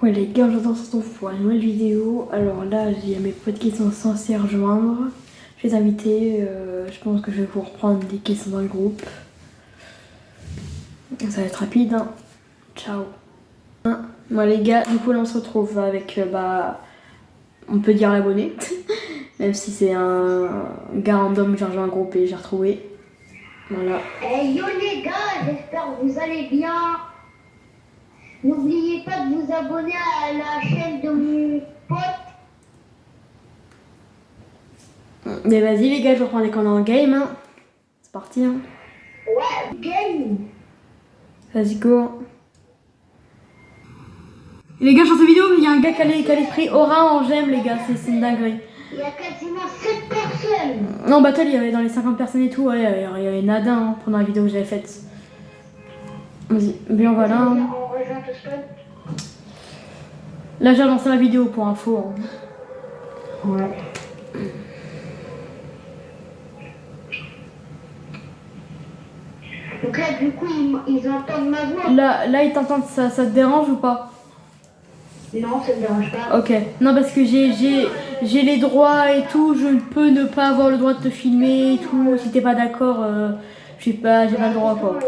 Ouais les gars, j'entends se retrouve pour une nouvelle vidéo. Alors là, j'ai mes potes qui sont censés rejoindre. Je vais les inviter. Je pense que je vais vous reprendre dès qu'ils sont dans le groupe. Ça va être rapide. Hein. Ciao. Moi les gars, du coup là on se retrouve avec, on peut dire l'abonné. Même si c'est un gars random que j'ai rejoint un groupe et j'ai retrouvé. Voilà. Hey yo les gars, j'espère que vous allez bien. N'oubliez pas de vous abonner à la chaîne de mon pote. Mais vas-y les gars, je reprends dès qu'on est en game. Hein. C'est parti. Hein. Ouais, game. Vas-y go. Les gars, sur cette vidéo, il y a un gars qui a pris aura en j'aime les gars, c'est une dinguerie. Il y a quasiment 7 personnes. Non, battle, il y avait dans les 50 personnes et tout, ouais, il y avait nada hein, pendant la vidéo que j'avais faite. Vas-y, bien voilà. Hein. On rejoint tout seul. Là, j'ai lancé la vidéo pour info. Hein. Ouais. Donc là, du coup, ils entendent ma voix. Là ils t'entendent, ça te dérange ou pas? Non, ça me dérange pas. Ok. Non, parce que j'ai les droits et tout, je ne peux ne pas avoir le droit de te filmer et tout. Si t'es pas d'accord, j'ai pas le droit quoi.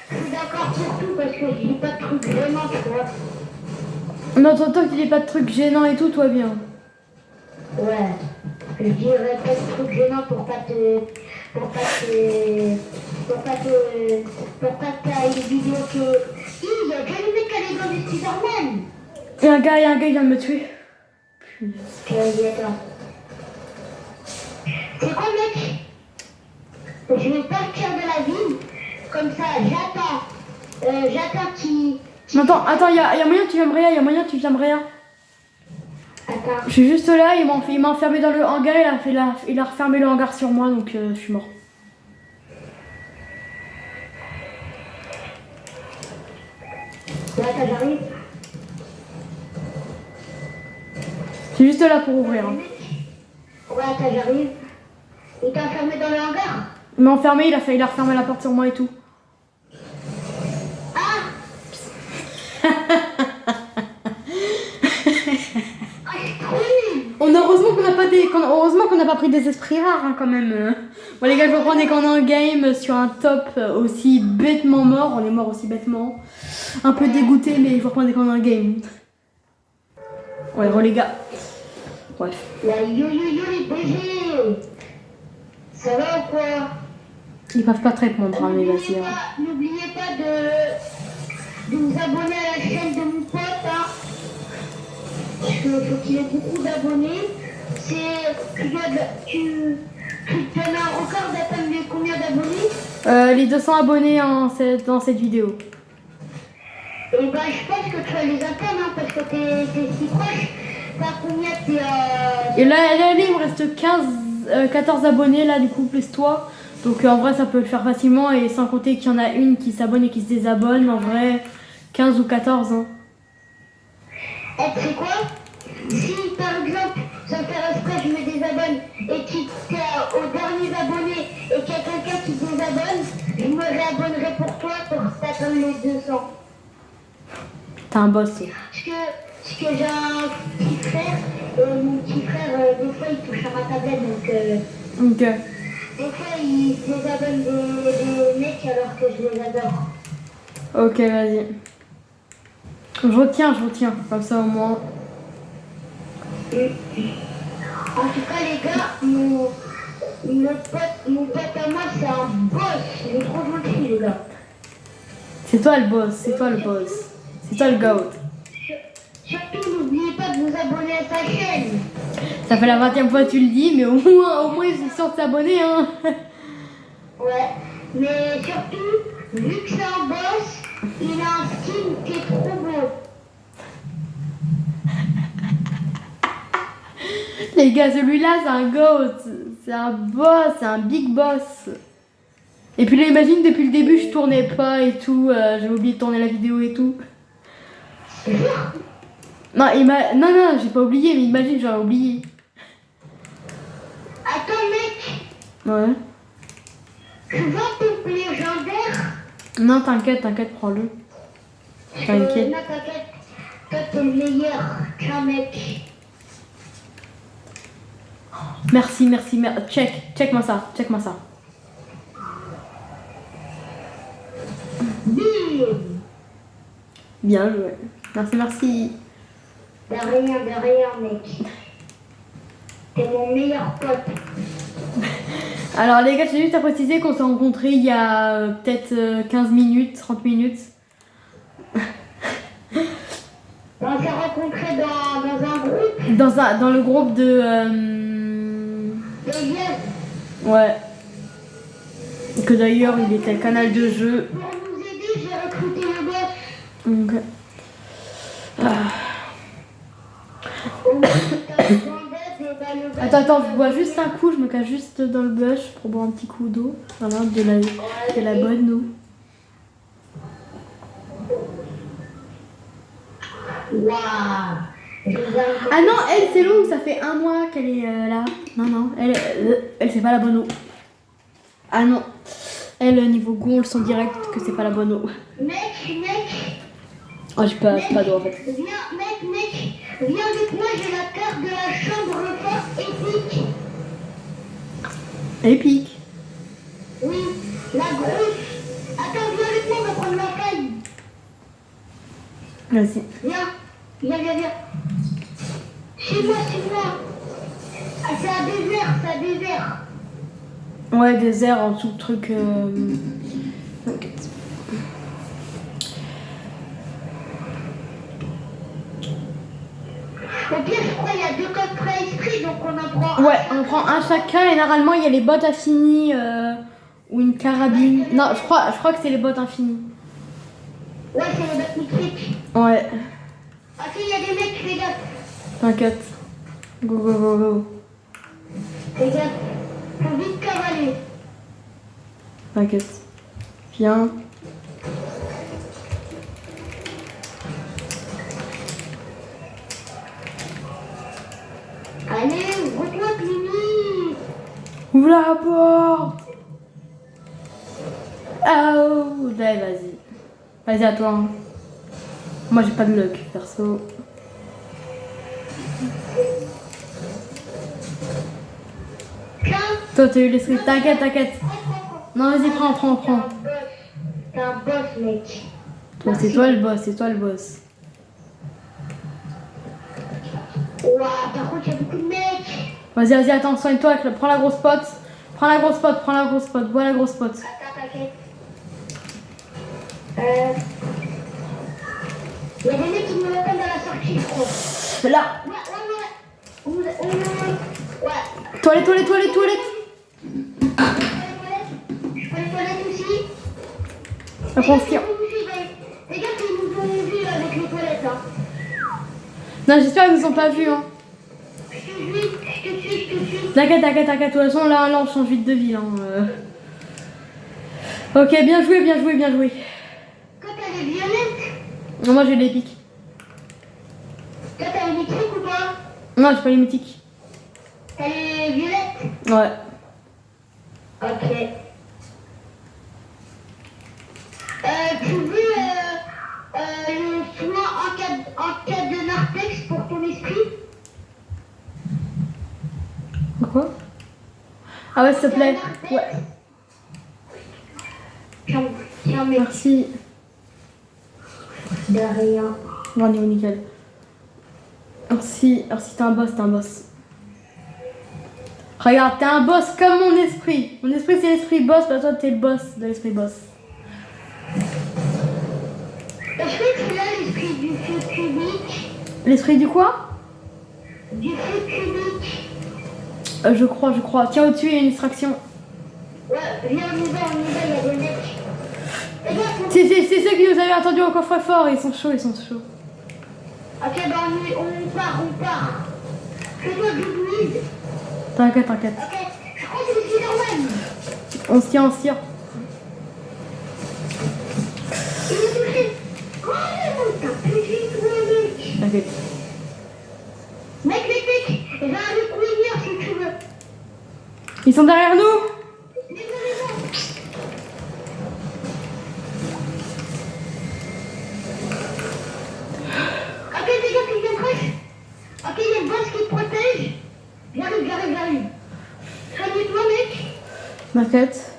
Je suis d'accord sur tout parce que je dis pas de trucs vraiment, tu vois. Non, toi tu dis pas de trucs gênants et tout, toi bien. Ouais. Je dirais pas de trucs gênants pour pas que t'aies une vidéo que... Il y a déjà le mec qui allait dans le Spider-Man. Il y a un gars, il vient de me tuer. Vas-y, attends. C'est quoi, mec? Je vais partir de la ville. Comme ça, j'attends qu'il... Attends, il y a moyen que tu viennes rien, Attends. Je suis juste là, il m'a enfermé dans le hangar, il a refermé le hangar sur moi, donc je suis mort. Là, j'arrive. Je suis juste là pour ouvrir. Hein. Ouais, attends, j'arrive. Il t'a enfermé dans le hangar? Il m'a enfermé, il a refermé la porte sur moi et tout. Ah. Heureusement qu'on n'a pas pris des esprits rares hein, quand même. Bon les gars, je vais reprendre dès qu'on est en game sur un top aussi bêtement mort. On est mort aussi bêtement. Un peu dégoûté, mais je vais reprendre dès qu'on est en game. Ouais, bon les gars. Bref. La yo les BG. Ça va ou quoi? Ils peuvent pas te répondre, hein, mais vas-y. N'oubliez pas de vous abonner à la chaîne de mon pote. Hein. Parce qu'il faut qu'il ait beaucoup d'abonnés. Tu en as encore d'atteindre combien d'abonnés? Les 200 abonnés dans cette vidéo. Et bah je pense que tu vas les atteindre hein, parce que t'es si proche. T'as combien Et là, il me reste 14 abonnés là du coup plus toi. Donc en vrai ça peut le faire facilement et sans compter qu'il y en a une qui s'abonne et qui se désabonne. En vrai 15 ou 14 hein. Et tu sais quoi? Si par exemple, sans faire exprès, je me désabonne et qu'il y a au dernier abonné et qu'il y a quelqu'un qui se désabonne, je me réabonnerai pour toi pour t'atteindre les 200. T'es un boss. Parce que j'ai un petit frère et mon petit frère, des fois il touche à ma tablette donc Ok. des fois il se désabonne des mecs alors que je les adore. Ok, vas-y. Je retiens, comme ça au moins. En tout cas les gars, mon pote à moi c'est un boss, il est trop gentil les gars. C'est toi le boss, c'est toi le goat. Surtout n'oubliez pas de vous abonner à sa chaîne. Ça fait la 20e fois que tu le dis, mais au moins ils sont s'abonner hein. Ouais, mais surtout, vu que c'est un boss, il a un skin qui est trop beau. Les gars, celui-là c'est un goat, c'est un boss, c'est un big boss. Et puis là imagine depuis le début je tournais pas et tout, j'avais oublié de tourner la vidéo et tout. Non, j'ai pas oublié, mais imagine j'aurais oublié. Attends mec. Ouais. Tu veux un peu légendaire? Non, t'inquiète, prends-le. T'inquiète. Non, t'inquiète. Toi, t'es le meilleur. Tiens, mec. Merci. Check-moi ça. Bim. Bien joué. Merci. De rien, mec. T'es mon meilleur pote. Alors les gars, j'ai juste à préciser qu'on s'est rencontrés il y a peut-être 15 minutes, 30 minutes. On s'est rencontrés dans un groupe. Dans le groupe de... De jeux. Ouais. Que d'ailleurs, il était le canal de jeu. Pour nous aider, j'ai recruté le boss. Donc... Attends, je bois juste un coup, je me cache juste dans le bush pour boire un petit coup d'eau. Voilà, de la bonne eau. Waouh. Ah non, elle c'est long, ça fait 1 mois qu'elle est là. Non, elle c'est pas la bonne eau. Ah non, elle niveau goût, on le sent direct que c'est pas la bonne eau. Mec. Oh, j'ai pas d'eau en fait. Viens avec moi, j'ai la carte de la chambre forte épique. Épique. Oui, la grosse. Attends, viens avec moi, on va prendre la caille. Vas-y. Viens. Chez moi. Ah, c'est un désert. Ouais, désert en tout truc. Ok. Au pire, je crois qu'il y a 2 codes pré-esprit, donc on en prend Ouais, on prend un chacun et normalement il y a les bottes infinies ou une carabine. Non, je crois que c'est les bottes infinies. Ouais, c'est les bottes mythiques. Ouais, Ah, si, il y a des mecs, fais gaffe. t'inquiète. Go. Fais gaffe. Faut vite cavaler. T'inquiète. Viens. Allez, ouvre-toi, Clémy. Ouvre la porte. Oh, allez, vas-y. Vas-y, à toi. Hein. Moi, j'ai pas de luck, perso. Tiens. Toi, t'as eu l'esprit. T'inquiète. Non, vas-y, prends. T'es un boss, mec. Toi, c'est toi le boss. Ouah, par contre, il y a beaucoup de mecs. Vas-y, attends, soigne-toi. Prends la grosse pote. Bois la grosse pote. Attends, t'inquiète. Il y a des mecs qui nous attendent dans la sortie, je crois. Là. Ouais. Toilette. Je prends les toilettes aussi. Après, on se tire. Les gars, ils nous ont vus avec les toilettes. Hein. Non, j'espère qu'ils nous ont pas vus. Hein. Je te suis. T'inquiète. De toute façon, là, on change vite de ville. Hein. Ok, bien joué. Quand t'as les violettes, Non, moi, j'ai l'épique. toi, t'as les mythiques ou pas? Non, j'ai pas les mythiques. T'as les violettes? Ouais. Ok. Tu veux le soin en cas de narthex pour ton esprit? Quoi? Ah ouais, s'il te plaît. Ouais. Tiens, mec. Merci. De rien. Bon, niveau nickel. Merci, t'es un boss. Regarde, t'es un boss comme mon esprit. Mon esprit, c'est l'esprit boss, bah toi, t'es le boss de l'esprit boss. Est-ce que tu as l'esprit du feu cubique? L'esprit du quoi? Du feu cubique. Je crois. Tiens, au-dessus, il y a une extraction. Ouais, viens, on y va, il y a des mecs. Les gars, C'est ceux qui nous avaient attendu au coffre-fort, ils sont chauds. Ok, bah on part. Fais-toi du bruit. T'inquiète. Ok, je crois que c'est Spider-Man. On se tire. Il est touché. Oh, t'as plus vite, mec. T'inquiète. Mec, j'ai un recouvrir si tu veux. Ils sont derrière nous. M'inquiète.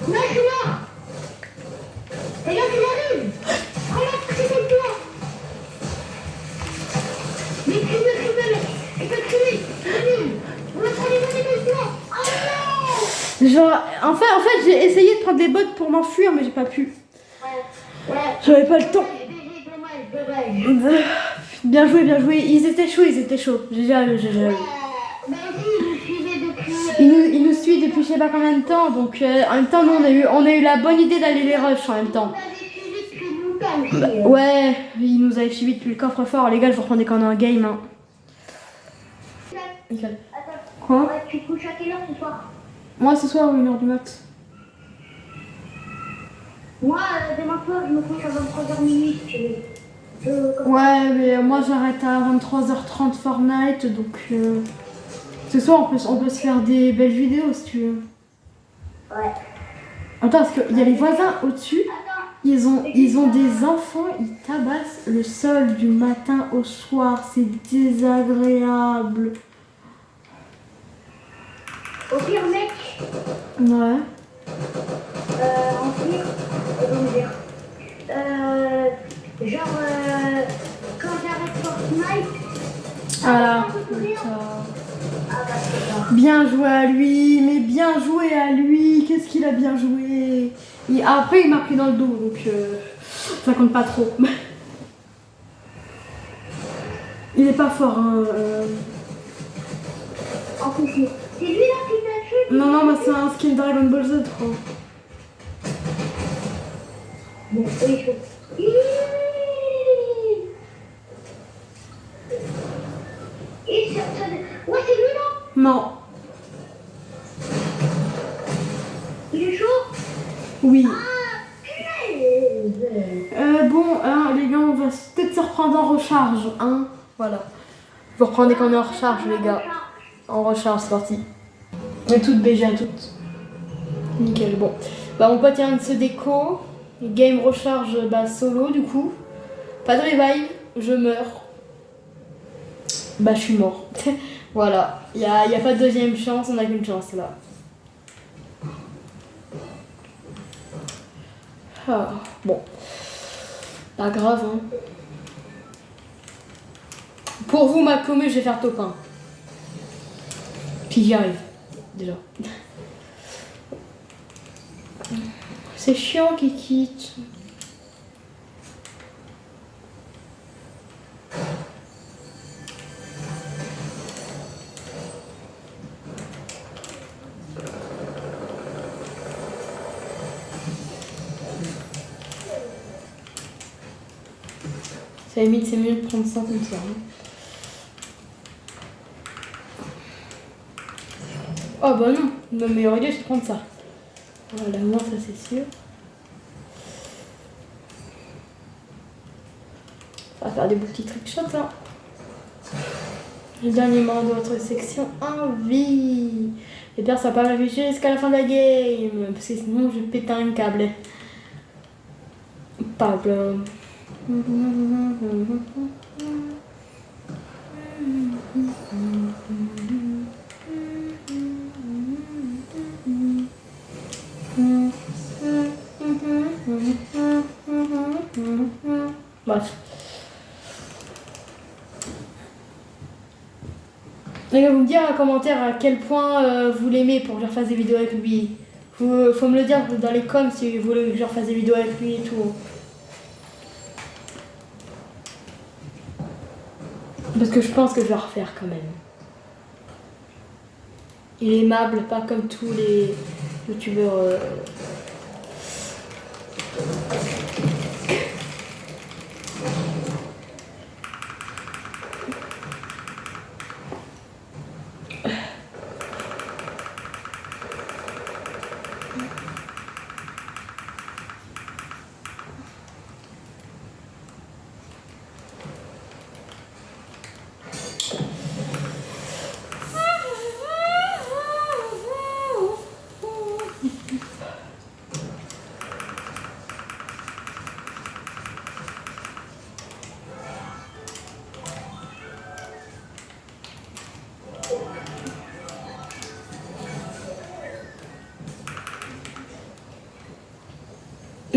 Non, je suis mort. Regarde, il arrive. Regarde, c'est comme toi. Mais fume, mec. Il peut tuer. On va prendre les bonnes avec toi. Oh non. Genre, en fait, j'ai essayé de prendre des bottes pour m'enfuir, mais j'ai pas pu. Ouais. J'avais pas le temps. Dommage. Bien joué, bien joué. Ils étaient chauds. J'ai Bah aussi, il nous suivait depuis... Il nous suit depuis je sais pas combien de temps, donc en même temps, nous, on a eu la bonne idée d'aller les rush en même temps. On avait suivi depuis longtemps aussi. Ouais, il nous avait suivi depuis le coffre-fort. Les gars, je vous reprends quand on est en game. Hein. Nickel. Attends. Quoi? Ouais, tu te couches à quelle heure ce soir? Moi, ce soir, 1h du mat. Moi, demain soir, je me couche à 23h minuit, si tu veux. Ouais, mais moi, j'arrête à 23h30 Fortnite, donc ce soir, on peut se faire des belles vidéos, si tu veux. Ouais. Attends, parce qu'il y a les voisins au-dessus. Attends. Ils ont des enfants, ils tabassent le sol du matin au soir. C'est désagréable. Au pire, mec, Ouais. en pire, comment dire, quand j'arrête Fortnite, Voilà. ah bah c'est ça. Bien joué à lui, mais bien joué à lui. Qu'est-ce qu'il a bien joué. Après, il m'a pris dans le dos, donc ça compte pas trop. Il est pas fort, hein. En plus, c'est lui là qui t'a tué? Non, bah, c'est un skin Dragon Ball Z, trop. Bon, oui, chaud. Ouais, c'est lui là? Non. Il est chaud? Oui. Ah, punaise. Bon, hein, les gars, on va peut-être se reprendre en recharge, hein. Voilà. Vous reprenez quand on est en recharge, les gars. En recharge, c'est parti. On est toutes BG à toutes. Nickel, bon. Bah, mon pote vient de se déco. Game recharge solo, du coup. Pas de revive, je meurs. Bah, je suis mort. Voilà. Y a pas de deuxième chance, on a qu'une chance là. Ah, bon. Pas grave, hein. Pour vous, ma commu, je vais faire top 1. Puis j'y arrive, déjà. C'est chiant qu'il quitte. Ça limite, c'est mieux de prendre ça comme ça. Hein. Oh bah non, ma meilleure idée c'est de prendre ça. Voilà, moi ça c'est sûr. Ça va faire des beaux petits trickshots hein. Le dernier membre de votre section envie. Et bien ça va pas m'afficher jusqu'à la fin de la game. Parce que sinon je pète un câble. Pablo. Bref. Les gars, vous me dire en commentaire à quel point vous l'aimez pour que je refasse des vidéos avec lui. Faut me le dire dans les coms si vous voulez que je refasse des vidéos avec lui et tout. Parce que je pense que je vais refaire quand même. Il est aimable, pas comme tous les youtubeurs.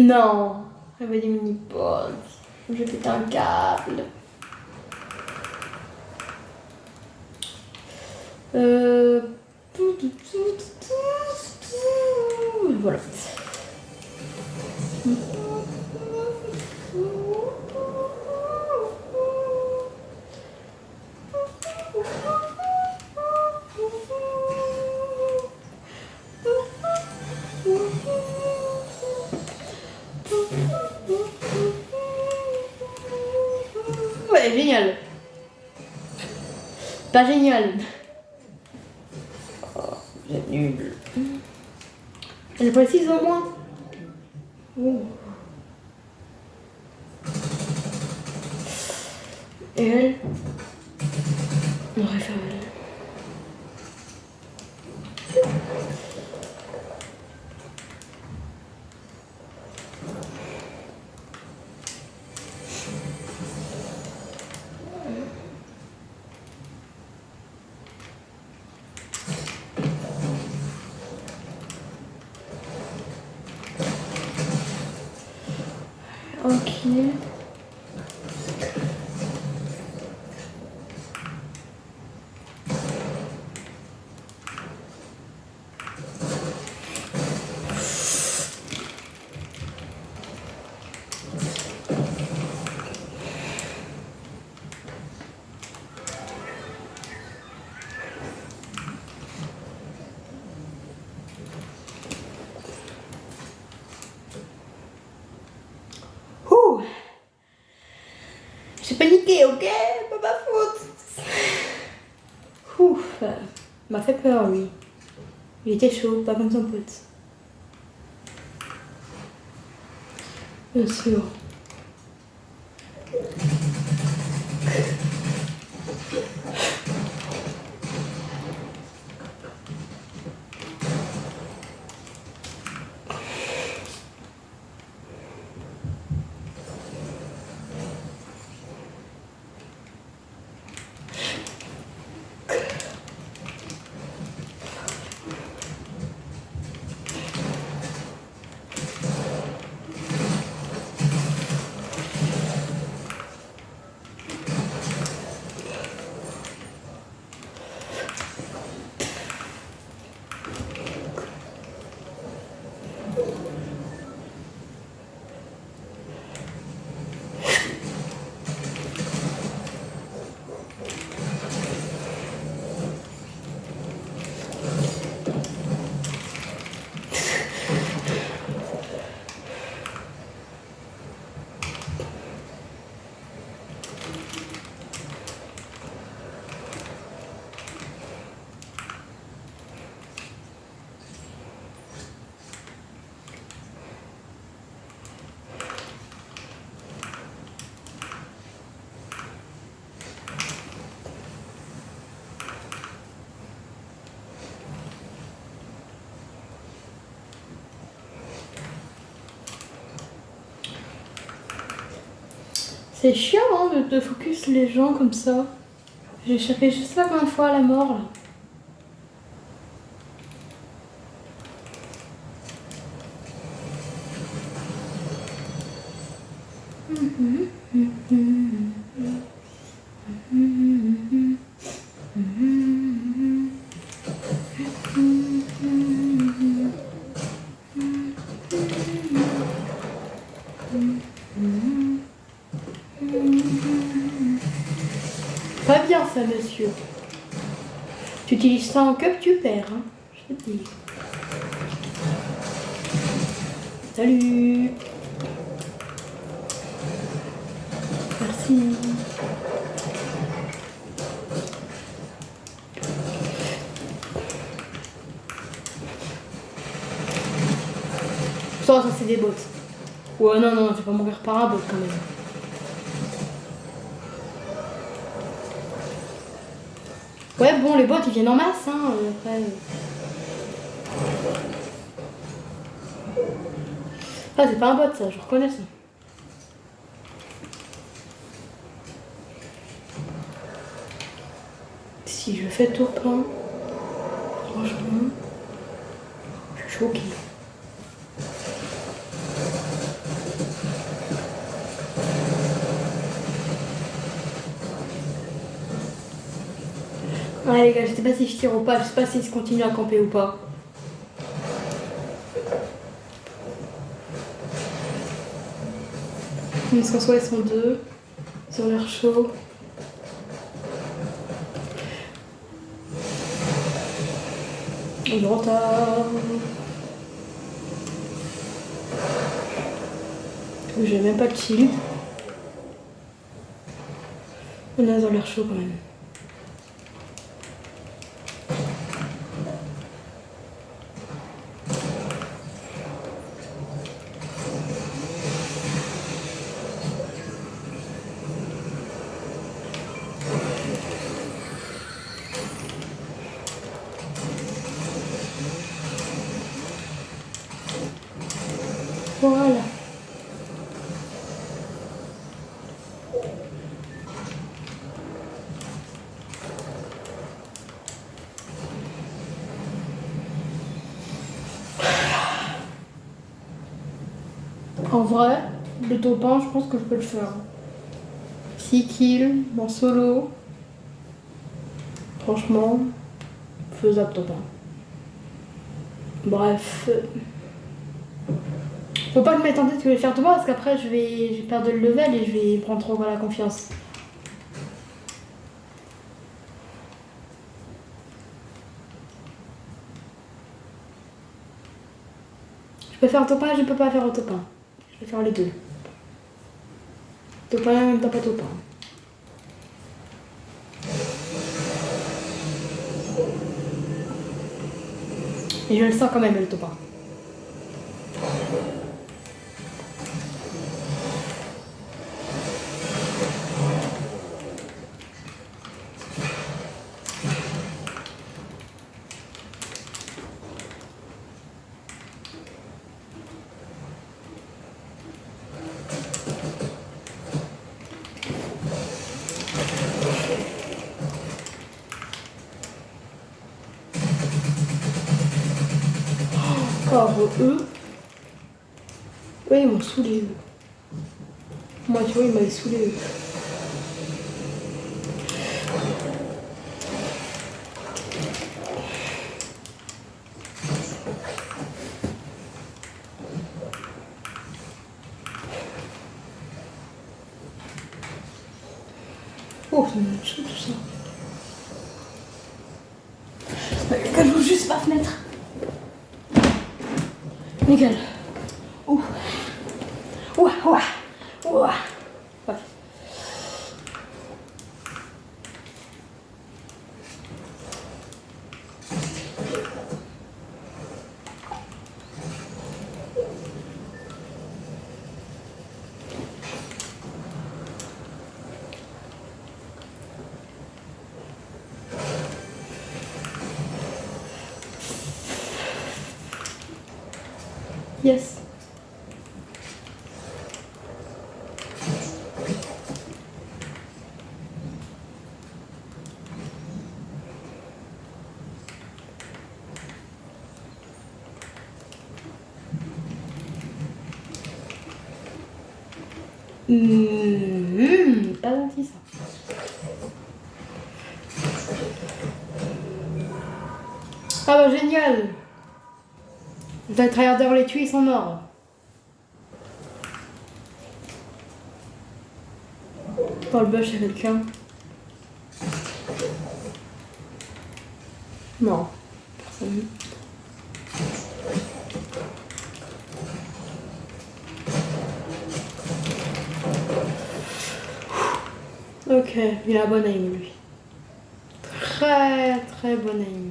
Non. J'avais des mini-pods. Je pète un câble. Voilà. Ouais, génial. Pas génial. Oh, c'est nul. Elle a pas les ciseaux au moins. Oh. Et elle, on aurait fait elle. Ok. Ouh. J'ai paniqué, ok? Pas ma faute. Ouf. M'a fait peur, lui. Il était chaud, pas comme son pote. Bien sûr. C'est chiant hein, de focus les gens comme ça. J'ai échappé je sais pas combien de fois à la mort là. Pas bien ça, monsieur. Tu utilises ça en cup, tu perds. Hein. Je te dis. Salut. Merci. Ça c'est des bots. Ouais, non, non, je vais pas mourir par un bot quand même. Ouais, bon, les bots ils viennent en masse, hein. Après. Ah, c'est pas un bot ça, je reconnais ça. Si je fais tour plein, franchement, je suis choquée. Ouais les gars, je sais pas si je tire ou pas, je sais pas si je continue à camper ou pas. Parce qu'en soi ils sont deux, ils ont l'air chaud. On est en retard. J'ai même pas de shield. On a l'air chaud quand même. Voilà. En vrai, le top 1, je pense que je peux le faire. 6 kills en solo. Franchement, faisable top 1. Bref. Faut pas que je mette en tête que je vais faire top 1 parce qu'après je vais perdre le level et je vais prendre trop la confiance. Je peux faire top 1, je peux pas faire au top 1. Je vais faire les deux. Top 1, même pas top 1. Et je le sens quand même le top 1. Oh, eux, ils m'ont saoulé. Moi, tu vois, ils m'avaient saoulé. Oh, ça me met chaud tout ça. Je j'ouvre juste ma fenêtre. Nickel. Ouh. Ouah, ouah, ouah. Ouais. Yes. Pas gentil ça. Ah bah génial. Vous allez tryhard d'avoir les tués, ils sont morts. Par le bush à quelqu'un. Non. Personne. Ok, il a bonne aim lui. Très très bonne aim.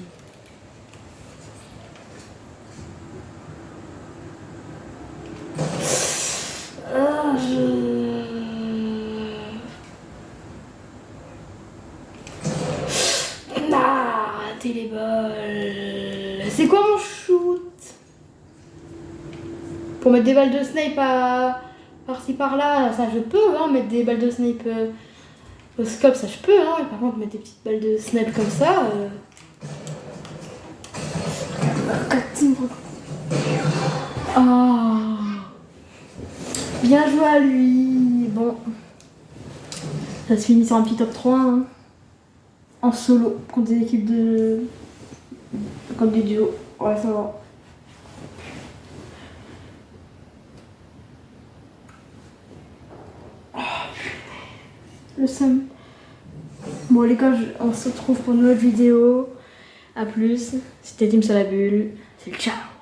Raté les balles. C'est quoi mon shoot? Pour mettre des balles de snipe par-ci par-là, ça je peux, hein, mettre des balles de snipe au scope, ça je peux, hein. Par contre, mettre des petites balles de snipe comme ça. Oh. Bien joué à lui. Bon. Ça se finit sur un petit top 3. Hein. en solo contre des équipes de. Contre des duos. Ouais, ça va. Oh, le seum. Bon, les gars, on se retrouve pour une autre vidéo. A plus. C'était Team sur la bulle. C'est le ciao.